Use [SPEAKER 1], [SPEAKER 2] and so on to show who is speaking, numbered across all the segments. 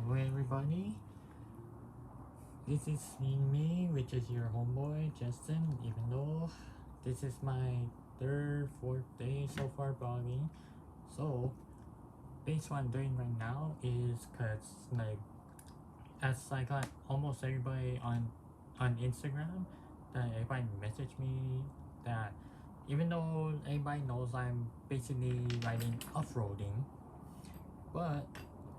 [SPEAKER 1] Hello everybody, this is me, which is your homeboy Justin, even though this is my fourth day so far vlogging. So basically what I'm doing right now is cause like as I got almost everybody on Instagram that everybody messaged me that even though everybody knows I'm basically riding off-roading, but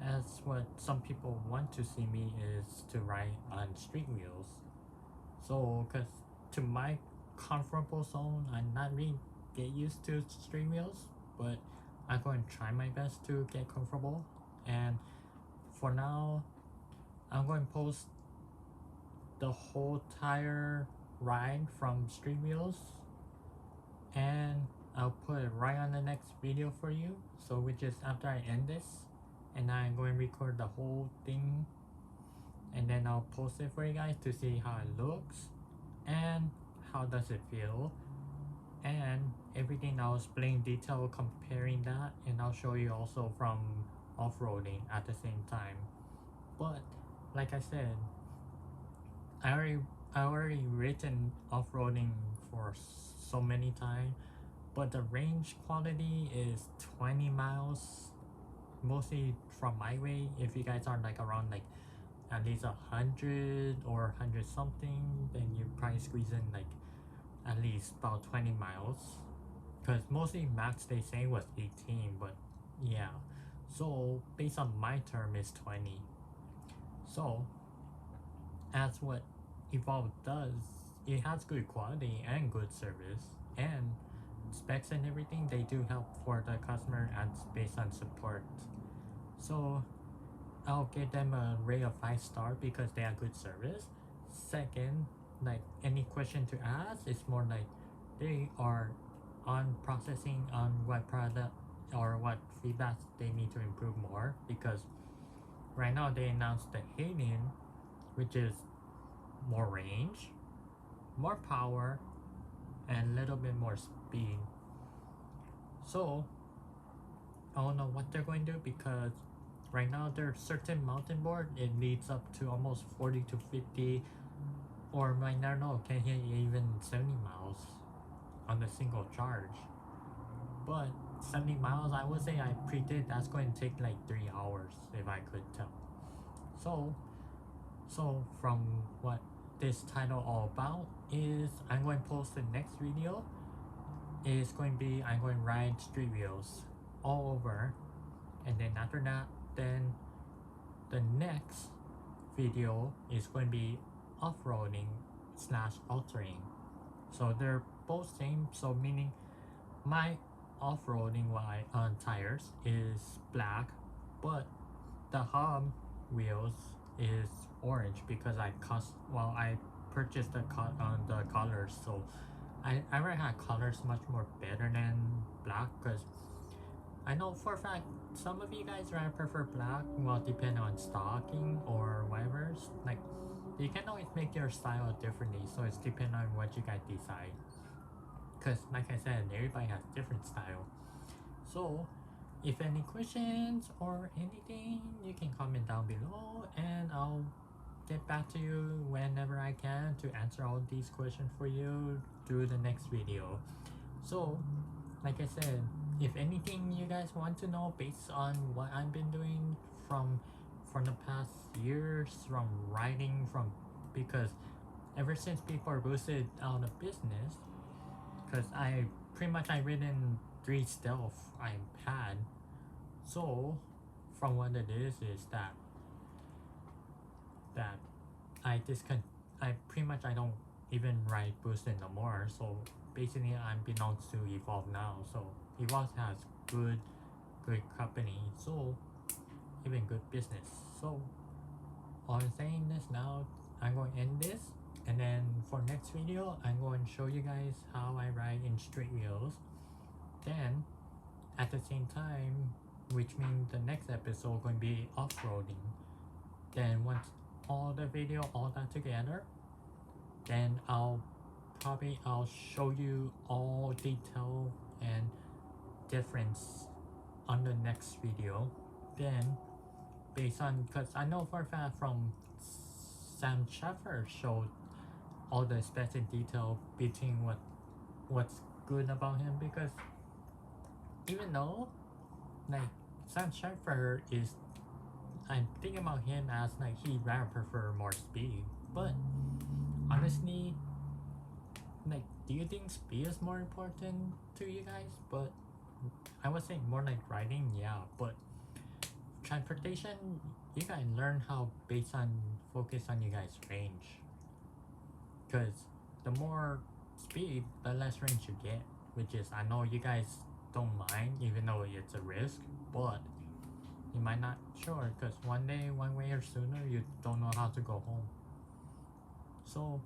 [SPEAKER 1] as what some people want to see me is to ride on street wheels. So, cause to my comfortable zone, I'm not really get used to street wheels, but I'm going to try my best to get comfortable. And for now, I'm going to post the whole entire ride from street wheels, and I'll put it right on the next video for you. So, which is after I end this, and I'm going to record the whole thing, and then I'll post it for you guys to see how it looks and how does it feel, and everything I'll explain detail comparing that, and I'll show you also from off-roading at the same time. But like I said, I already written off-roading for so many times, but the range quality is 20 miles mostly from my way. If you guys are like around like at least 100 or 100 something, then you probably squeeze in like at least about 20 miles, because mostly max they say was 18, but yeah, so based on my term is 20. So as what Evolve does, it has good quality and good service and specs and everything. They do help for the customer and based on support. So I'll give them a rate of 5 star because they have good service. Second, like any question to ask, it's more like they are on processing on what product or what feedback they need to improve more, because right now they announced the Hayden, which is more range, more power, and a little bit more speed. So I don't know what they're going to do, because right now there's certain mountain board it leads up to almost 40 to 50, or might not know, can hit even 70 miles on a single charge. But 70 miles, I would say I predict that's going to take like 3 hours if I could tell. So from what this title all about is, I'm going to post the next video is going to be I'm going to ride street wheels all over, and then after that, then the next video is going to be off-roading slash altering. So they're both same, so meaning my off-roading tires is black, but the hub wheels is orange because I purchased the colors. So I rather have colors much more better than black, because I know for a fact some of you guys rather prefer black, well depending on stocking or whatever. Like you can always make your style differently, so it's depending on what you guys decide, because like I said, everybody has different style. So if any questions or anything, you can comment down below and I'll get back to you whenever I can to answer all these questions for you through the next video. So like I said, if anything you guys want to know based on what I've been doing from the past years, from riding, from because ever since before boosted out of business, because I ridden 3 stealth I had. So from what it is that I pretty much I don't even ride boosted no more. So basically I belongs to Evolve now. So Evolve has good company, so even good business. So all I'm saying is now I'm going to end this, and then for next video I'm going to show you guys how I ride in street wheels. Then at the same time, which means the next episode going to be off-roading. Then once all the video all that together, then I'll show you all detail and difference on the next video. Then based on, because I know for a fact from Sam Shepard showed all the specs in detail between what's good about him, because even though like Sam Shepard is, I'm thinking about him as like he rather prefer more speed, but honestly, like, do you think speed is more important to you guys? But I was saying more like riding, yeah, but transportation, you guys learn how based on focus on you guys range, because the more speed, the less range you get, which is, I know you guys don't mind even though it's a risk, but you might not sure, because one day, one way or sooner, you don't know how to go home. So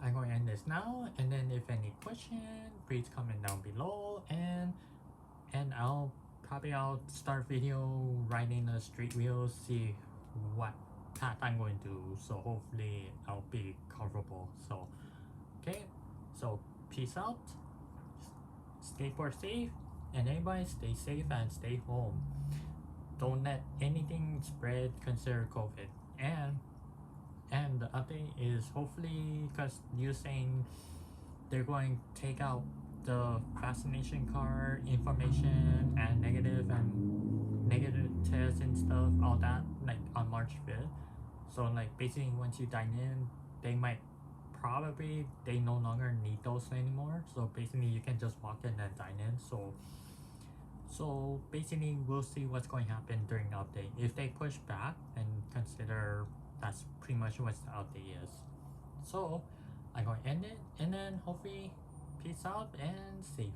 [SPEAKER 1] I'm going to end this now, and then if any question, please comment down below, and I'll start video riding the street wheels, see what path I'm going to, so hopefully I'll be comfortable. So okay, so peace out, skateboard safe, and everybody stay safe and stay home. Don't let anything spread, consider COVID. And the update is hopefully, because you're saying they're going to take out the vaccination card information and negative tests and stuff, all that, like on March 5th. So like basically once you dine in, they might probably, they no longer need those anymore. So basically you can just walk in and dine in. So basically we'll see what's going to happen during the update. If they push back, and consider that's pretty much what the update is. So I'm going to end it, and then hopefully peace out and safe.